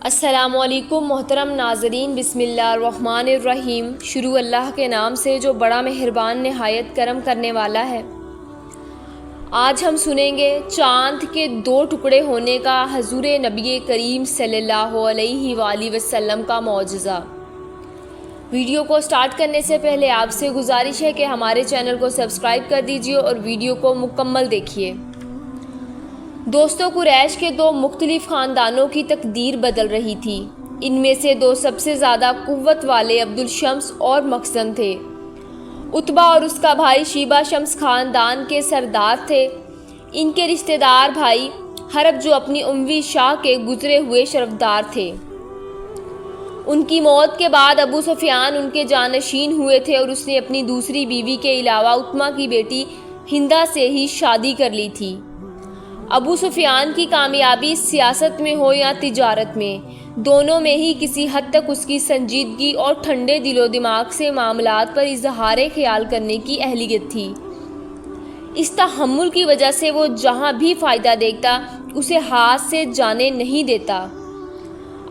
السلام علیکم محترم ناظرین، بسم اللہ الرحمن الرحیم۔ شروع اللہ کے نام سے جو بڑا مہربان نہایت کرم کرنے والا ہے۔ آج ہم سنیں گے چاند کے 2 ٹکڑے ہونے کا حضور نبی کریم صلی اللہ علیہ وآلہ وسلم کا معجزہ۔ ویڈیو کو سٹارٹ کرنے سے پہلے آپ سے گزارش ہے کہ ہمارے چینل کو سبسکرائب کر دیجیے اور ویڈیو کو مکمل دیکھیے۔ دوستو، قریش کے 2 مختلف خاندانوں کی تقدیر بدل رہی تھی۔ ان میں سے 2 سب سے زیادہ قوت والے عبدالشمس اور مخزن تھے۔ عتبہ اور اس کا بھائی شیبہ شمس خاندان کے سردار تھے۔ ان کے رشتہ دار بھائی حرب جو اپنی اموی شاہ کے گزرے ہوئے شرفدار تھے۔ ان کی موت کے بعد ابو سفیان ان کے جانشین ہوئے تھے اور اس نے اپنی دوسری بیوی کے علاوہ عتبہ کی بیٹی ہندہ سے ہی شادی کر لی تھی۔ ابو سفیان کی کامیابی سیاست میں ہو یا تجارت میں، دونوں میں ہی کسی حد تک اس کی سنجیدگی اور ٹھنڈے دل و دماغ سے معاملات پر اظہار خیال کرنے کی اہلیت تھی۔ اس تحمل کی وجہ سے وہ جہاں بھی فائدہ دیکھتا اسے ہاتھ سے جانے نہیں دیتا۔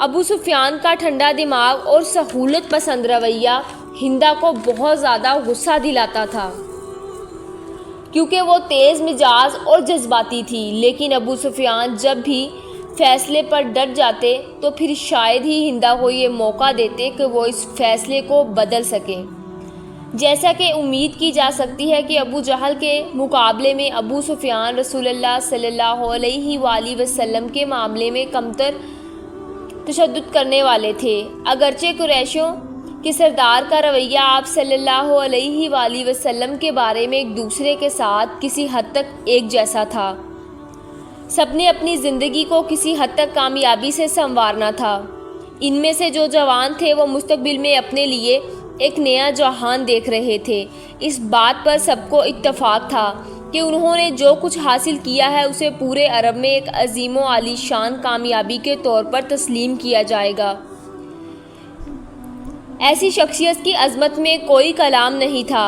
ابو سفیان کا ٹھنڈا دماغ اور سہولت پسند رویہ ہندہ کو بہت زیادہ غصہ دلاتا تھا، کیونکہ وہ تیز مزاج اور جذباتی تھی۔ لیکن ابو سفیان جب بھی فیصلے پر ڈٹ جاتے تو پھر شاید ہی ہندہ کو یہ موقع دیتے کہ وہ اس فیصلے کو بدل سکے۔ جیسا کہ امید کی جا سکتی ہے کہ ابو جہل کے مقابلے میں ابو سفیان رسول اللہ صلی اللہ علیہ وآلہ وسلم کے معاملے میں کمتر تشدد کرنے والے تھے۔ اگرچہ قریشوں کہ سردار کا رویہ آپ صلی اللہ علیہ وآلہ وسلم کے بارے میں ایک دوسرے کے ساتھ کسی حد تک ایک جیسا تھا۔ سب نے اپنی زندگی کو کسی حد تک کامیابی سے سنوارنا تھا۔ ان میں سے جو جوان تھے وہ مستقبل میں اپنے لیے ایک نیا جہان دیکھ رہے تھے۔ اس بات پر سب کو اتفاق تھا کہ انہوں نے جو کچھ حاصل کیا ہے اسے پورے عرب میں ایک عظیم و عالی شان کامیابی کے طور پر تسلیم کیا جائے گا۔ ایسی شخصیت کی عظمت میں کوئی کلام نہیں تھا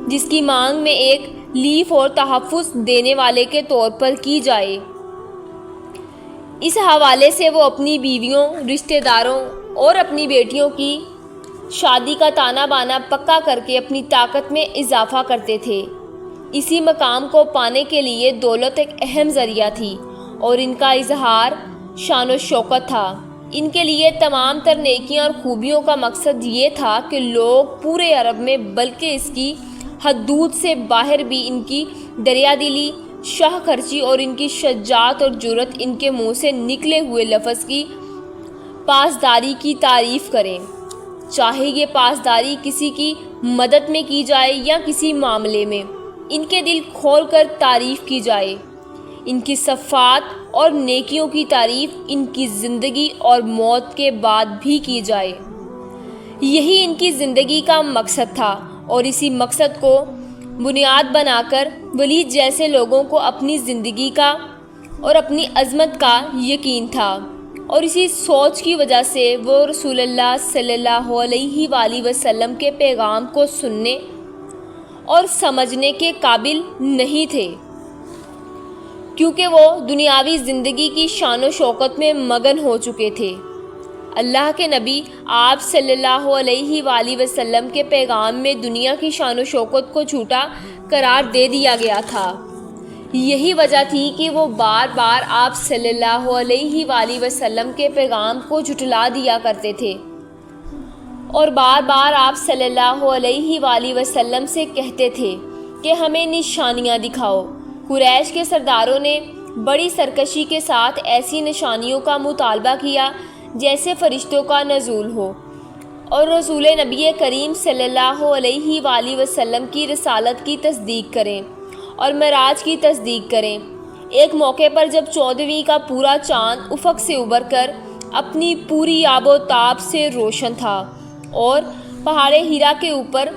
جس کی مانگ میں ایک لیف اور تحفظ دینے والے کے طور پر کی جائے۔ اس حوالے سے وہ اپنی بیویوں، رشتہ داروں اور اپنی بیٹیوں کی شادی کا تانا بانا پکا کر کے اپنی طاقت میں اضافہ کرتے تھے۔ اسی مقام کو پانے کے لیے دولت ایک اہم ذریعہ تھی اور ان کا اظہار شان و شوکت تھا۔ ان کے لیے تمام تر نیکیاں اور خوبیوں کا مقصد یہ تھا کہ لوگ پورے عرب میں بلکہ اس کی حدود سے باہر بھی ان کی دریا دلی، شاہ خرچی اور ان کی شجاعت اور جرأت، ان کے منہ سے نکلے ہوئے لفظ کی پاسداری کی تعریف کریں، چاہے یہ پاسداری کسی کی مدد میں کی جائے یا کسی معاملے میں۔ ان کے دل کھول کر تعریف کی جائے، ان کی صفات اور نیکیوں کی تعریف ان کی زندگی اور موت کے بعد بھی کی جائے۔ یہی ان کی زندگی کا مقصد تھا اور اسی مقصد کو بنیاد بنا کر ولید جیسے لوگوں کو اپنی زندگی کا اور اپنی عظمت کا یقین تھا، اور اسی سوچ کی وجہ سے وہ رسول اللہ صلی اللہ علیہ وآلہ وسلم کے پیغام کو سننے اور سمجھنے کے قابل نہیں تھے، کیونکہ وہ دنیاوی زندگی کی شان و شوکت میں مگن ہو چکے تھے۔ اللہ کے نبی آپ صلی اللہ علیہ وآلہ وسلم کے پیغام میں دنیا کی شان و شوکت کو جھوٹا قرار دے دیا گیا تھا۔ یہی وجہ تھی کہ وہ بار بار آپ صلی اللہ علیہ وآلہ وسلم کے پیغام کو جھٹلا دیا کرتے تھے اور بار بار آپ صلی اللہ علیہ وآلہ وسلم سے کہتے تھے کہ ہمیں نشانیاں دکھاؤ۔ قریش کے سرداروں نے بڑی سرکشی کے ساتھ ایسی نشانیوں کا مطالبہ کیا جیسے فرشتوں کا نزول ہو اور رسول نبی کریم صلی اللہ علیہ وآلہ وسلم کی رسالت کی تصدیق کریں اور معراج کی تصدیق کریں۔ ایک موقع پر جب 14ویں کا پورا چاند افق سے ابھر کر اپنی پوری آب و تاب سے روشن تھا اور پہاڑ ہیرا کے اوپر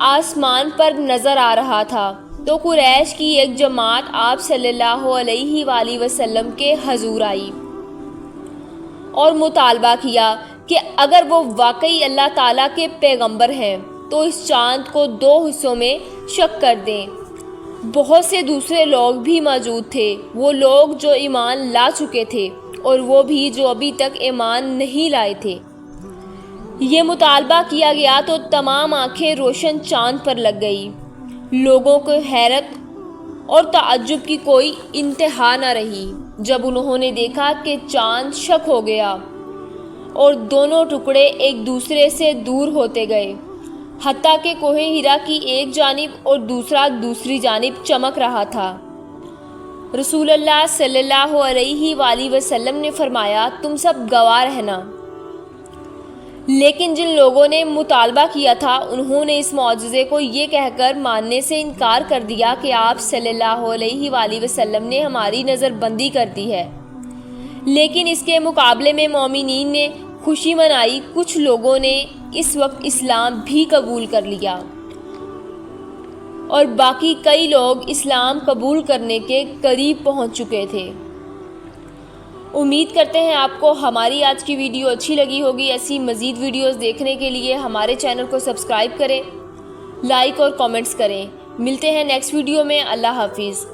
آسمان پر نظر آ رہا تھا، تو قریش کی ایک جماعت آپ صلی اللہ علیہ وآلہ وسلم کے حضور آئی اور مطالبہ کیا کہ اگر وہ واقعی اللہ تعالیٰ کے پیغمبر ہیں تو اس چاند کو 2 حصوں میں شق کر دیں۔ بہت سے دوسرے لوگ بھی موجود تھے، وہ لوگ جو ایمان لا چکے تھے اور وہ بھی جو ابھی تک ایمان نہیں لائے تھے۔ یہ مطالبہ کیا گیا تو تمام آنکھیں روشن چاند پر لگ گئی۔ لوگوں کو حیرت اور تعجب کی کوئی انتہا نہ رہی جب انہوں نے دیکھا کہ چاند شق ہو گیا اور دونوں ٹکڑے ایک دوسرے سے دور ہوتے گئے، حتیٰ کہ کوہ ہیرا کی ایک جانب اور دوسرا دوسری جانب چمک رہا تھا۔ رسول اللہ صلی اللہ علیہ وآلہ وسلم نے فرمایا، تم سب گواہ رہنا۔ لیکن جن لوگوں نے مطالبہ کیا تھا انہوں نے اس معجزے کو یہ کہہ کر ماننے سے انکار کر دیا کہ آپ صلی اللہ علیہ وآلہ وسلم نے ہماری نظر بندی کر دی ہے۔ لیکن اس کے مقابلے میں مومنین نے خوشی منائی۔ کچھ لوگوں نے اس وقت اسلام بھی قبول کر لیا اور باقی کئی لوگ اسلام قبول کرنے کے قریب پہنچ چکے تھے۔ امید کرتے ہیں آپ کو ہماری آج کی ویڈیو اچھی لگی ہوگی۔ ایسی مزید ویڈیوز دیکھنے کے لیے ہمارے چینل کو سبسکرائب کریں، لائک اور کامنٹس کریں۔ ملتے ہیں نیکسٹ ویڈیو میں۔ اللہ حافظ۔